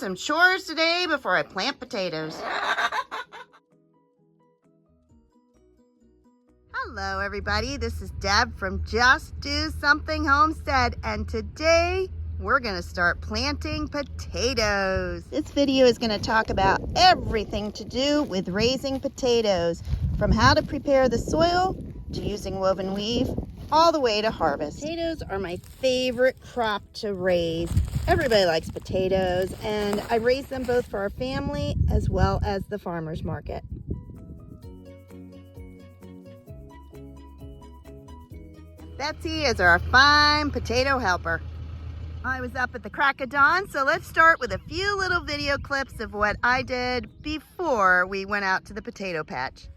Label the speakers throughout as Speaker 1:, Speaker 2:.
Speaker 1: some chores today before I plant potatoes. Hello everybody, this is Deb from Just Do Something Homestead, and today we're gonna start planting potatoes. This video is gonna talk about everything to do with raising potatoes, from how to prepare the soil to using woven weave, all the way to harvest. Potatoes are my favorite crop to raise. Everybody likes potatoes, and I raise them both for our family as well as the farmer's market. Betsy is our fine potato helper. I was up at the crack of dawn, so let's start with a few little video clips of what I did before we went out to the potato patch.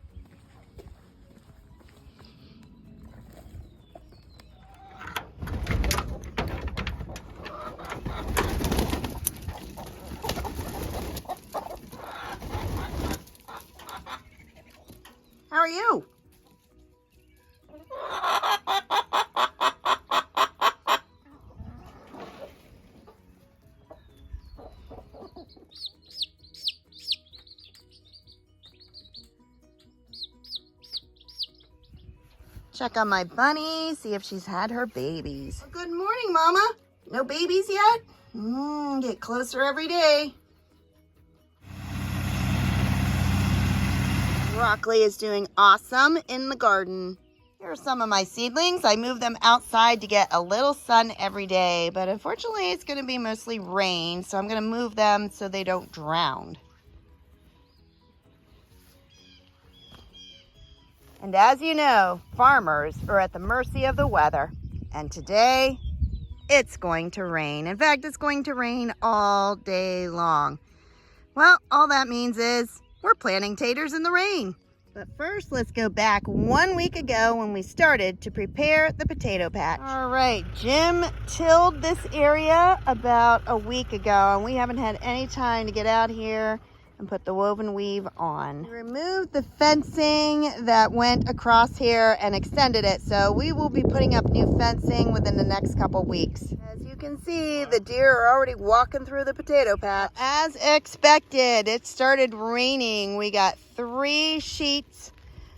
Speaker 1: How are you? Check on my bunny, see if she's had her babies. Good morning, Mama. No babies yet? Get closer every day. Broccoli is doing awesome in the garden. Here are some of my seedlings. I move them outside to get a little sun every day, but unfortunately it's going to be mostly rain, so I'm going to move them so they don't drown. And as you know, farmers are at the mercy of the weather. And today, it's going to rain. In fact, it's going to rain all day long. Well, all that means is we're planting taters in the rain. But first, let's go back 1 week ago when we started to prepare the potato patch. All right, Jim tilled this area about a week ago, and we haven't had any time to get out here and put the woven weave on. We removed the fencing that went across here and extended it, so we will be putting up new fencing within the next couple weeks. As you can see, the deer are already walking through the potato patch. As expected, it started raining. We got 3 sheets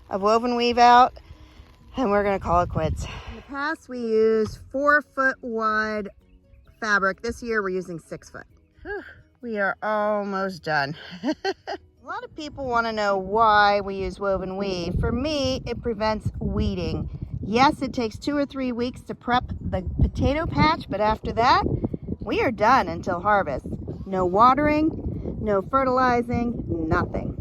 Speaker 1: of woven weave out, and we're gonna call it quits. In the past, we used 4-foot wide fabric. This year, we're using 6 foot. Whew. We are almost done. A lot of people want to know why we use woven weave. For me, it prevents weeding. Yes, it takes 2 or 3 weeks to prep the potato patch, but after that, we are done until harvest. No watering, no fertilizing, nothing.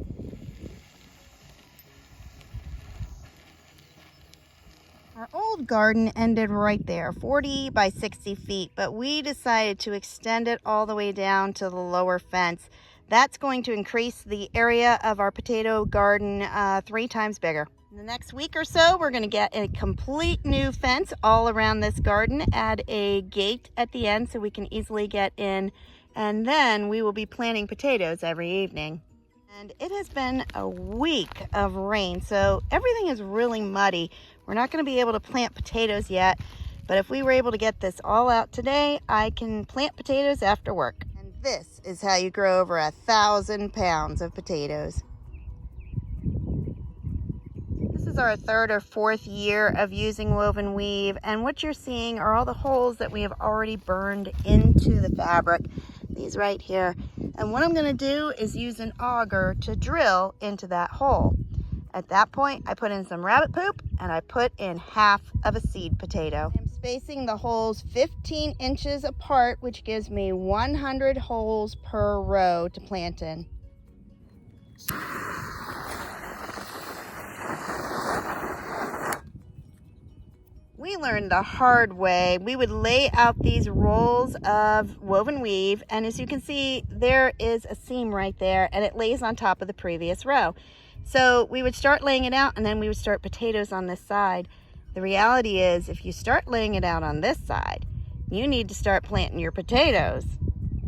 Speaker 1: Our old garden ended right there, 40 by 60 feet, but we decided to extend it all the way down to the lower fence. That's going to increase the area of our potato garden 3 times bigger. In the next week or so, we're going to get a complete new fence all around this garden, add a gate at the end so we can easily get in, and then we will be planting potatoes every evening. And it has been a week of rain, so everything is really muddy. We're not going to be able to plant potatoes yet, but if we were able to get this all out today, I can plant potatoes after work. And this is how you grow over 1,000 pounds of potatoes. This is our 3rd or 4th year of using woven weave, and what you're seeing are all the holes that we have already burned into the fabric. These right here. And what I'm going to do is use an auger to drill into that hole. At that point, I put in some rabbit poop and I put in half of a seed potato. I'm spacing the holes 15 inches apart, which gives me 100 holes per row to plant in. We learned the hard way. We would lay out these rolls of woven weave, and as you can see, there is a seam right there, and it lays on top of the previous row. So we would start laying it out, and then we would start potatoes on this side. The reality is, if you start laying it out on this side, you need to start planting your potatoes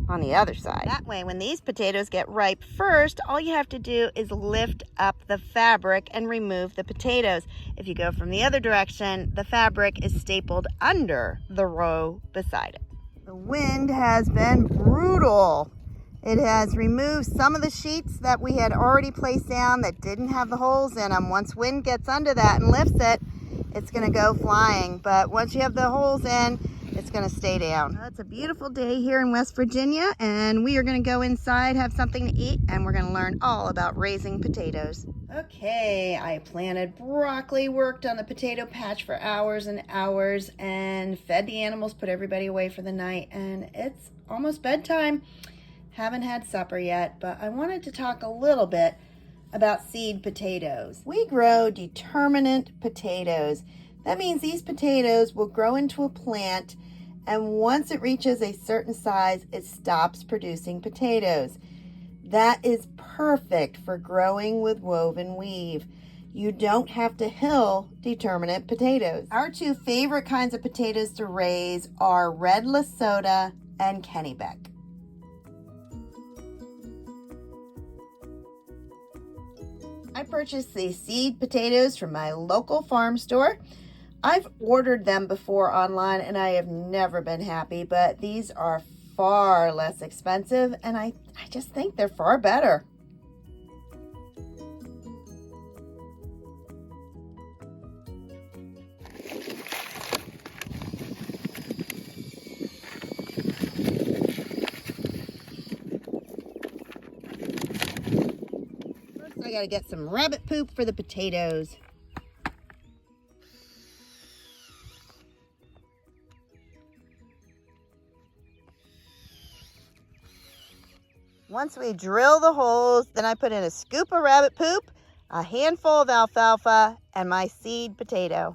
Speaker 1: on the other side. That way, when these potatoes get ripe first, all you have to do is lift up the fabric and remove the potatoes. If you go from the other direction, the fabric is stapled under the row beside it. The wind has been brutal. It has removed some of the sheets that we had already placed down that didn't have the holes in them. Once wind gets under that and lifts it, it's going to go flying. But once you have the holes in, it's going to stay down. It's a beautiful day here in West Virginia, and we are going to go inside, have something to eat, and we're going to learn all about raising potatoes. Okay, I planted broccoli, worked on the potato patch for hours and hours, and fed the animals, put everybody away for the night, and it's almost bedtime. Haven't had supper yet, but I wanted to talk a little bit about seed potatoes. We grow determinate potatoes. That means these potatoes will grow into a plant, and once it reaches a certain size, it stops producing potatoes. That is perfect for growing with woven weave. You don't have to hill determinate potatoes. Our two favorite kinds of potatoes to raise are red Lesota and Kennebec. I purchased these seed potatoes from my local farm store. I've ordered them before online and I have never been happy, but these are far less expensive and I just think they're far better. First, I gotta get some rabbit poop for the potatoes. Once we drill the holes, then I put in a scoop of rabbit poop, a handful of alfalfa, and my seed potato.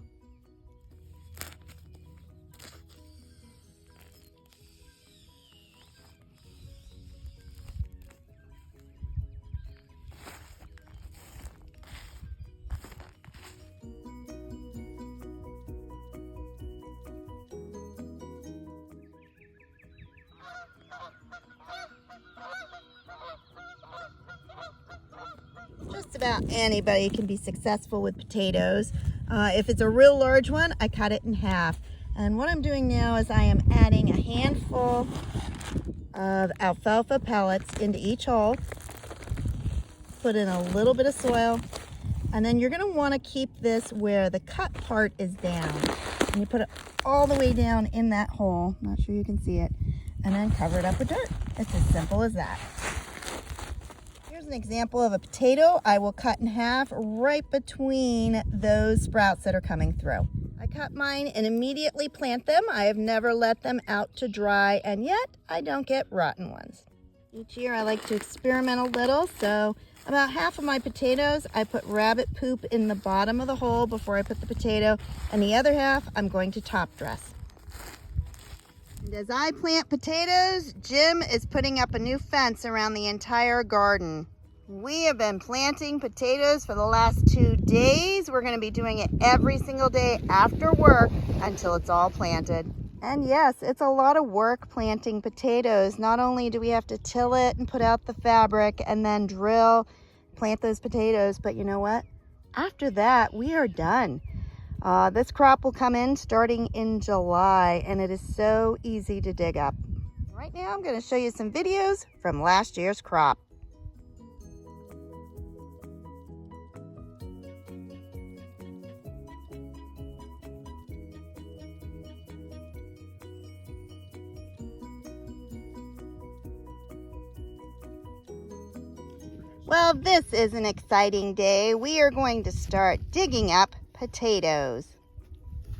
Speaker 1: Just about anybody can be successful with potatoes. If it's a real large one, I cut it in half. And what I'm doing now is I am adding a handful of alfalfa pellets into each hole. Put in a little bit of soil. And then you're going to want to keep this where the cut part is down. And you put it all the way down in that hole. Not sure you can see it. And then cover it up with dirt. It's as simple as that. Here's an example of a potato I will cut in half right between those sprouts that are coming through. I cut mine and immediately plant them. I have never let them out to dry, and yet I don't get rotten ones. Each year I like to experiment a little, so about half of my potatoes I put rabbit poop in the bottom of the hole before I put the potato, and the other half I'm going to top dress. And as I plant potatoes, Jim is putting up a new fence around the entire garden. We have been planting potatoes for the last 2 days. We're going to be doing it every single day after work until it's all planted. And yes, it's a lot of work planting potatoes. Not only do we have to till it and put out the fabric and then drill, plant those potatoes, but you know what? After that, we are done. This crop will come in starting in July, and it is so easy to dig up. Right now, I'm going to show you some videos from last year's crop. Well, this is an exciting day. We are going to start digging up potatoes.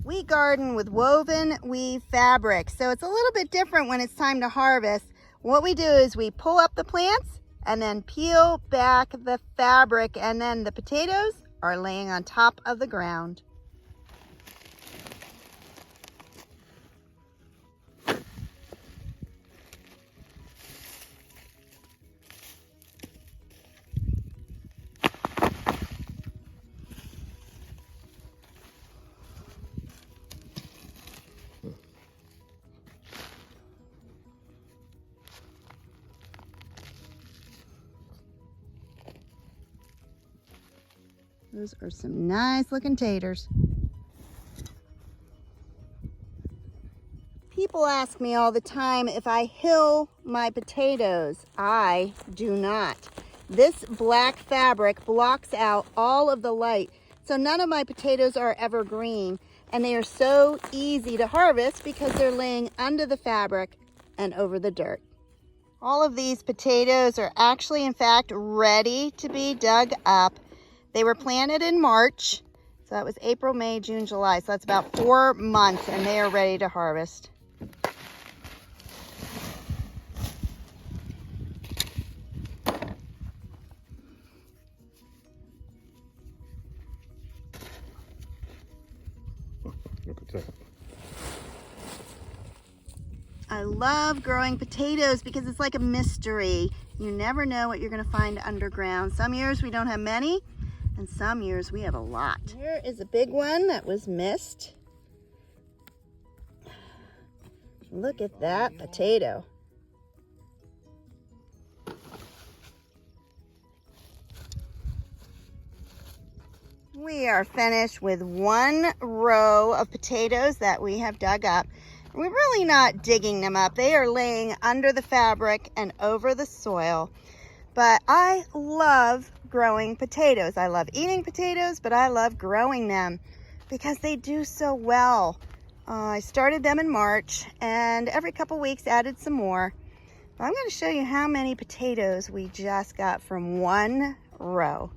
Speaker 1: We garden with woven weave fabric, so it's a little bit different when it's time to harvest. What we do is we pull up the plants and then peel back the fabric, and then the potatoes are laying on top of the ground. Those are some nice looking taters. People ask me all the time if I hill my potatoes. I do not. This black fabric blocks out all of the light, so none of my potatoes are ever green, and they are so easy to harvest because they're laying under the fabric and over the dirt. All of these potatoes are actually, in fact, ready to be dug up. They were planted in March, so that was April, May, June, July, so that's about 4 months, and they are ready to harvest.
Speaker 2: Look at that.
Speaker 1: I love growing potatoes because it's like a mystery. You never know what you're going to find underground. Some years we don't have many, and some years we have a lot. Here is a big one that was missed. Look at that potato. We are finished with 1 row of potatoes that we have dug up. We're really not digging them up. They are laying under the fabric and over the soil. But I love growing potatoes. I love eating potatoes, but I love growing them because they do so well. I started them in March, and every couple weeks added some more. But I'm going to show you how many potatoes we just got from 1 row.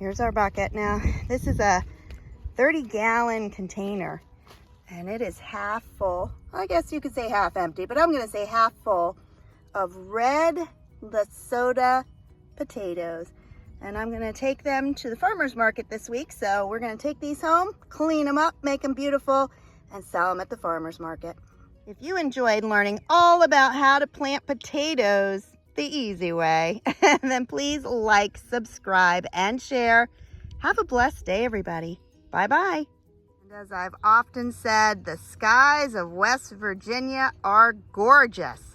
Speaker 1: Here's our bucket. Now, this is a 30-gallon container, and it is half full. I guess you could say half empty, but I'm going to say half full of red Lesota potatoes. And I'm going to take them to the farmer's market this week. So we're going to take these home, clean them up, make them beautiful, and sell them at the farmer's market. If you enjoyed learning all about how to plant potatoes the easy way, then please like, subscribe, and share. Have a blessed day, everybody. Bye-bye. And as I've often said, the skies of West Virginia are gorgeous.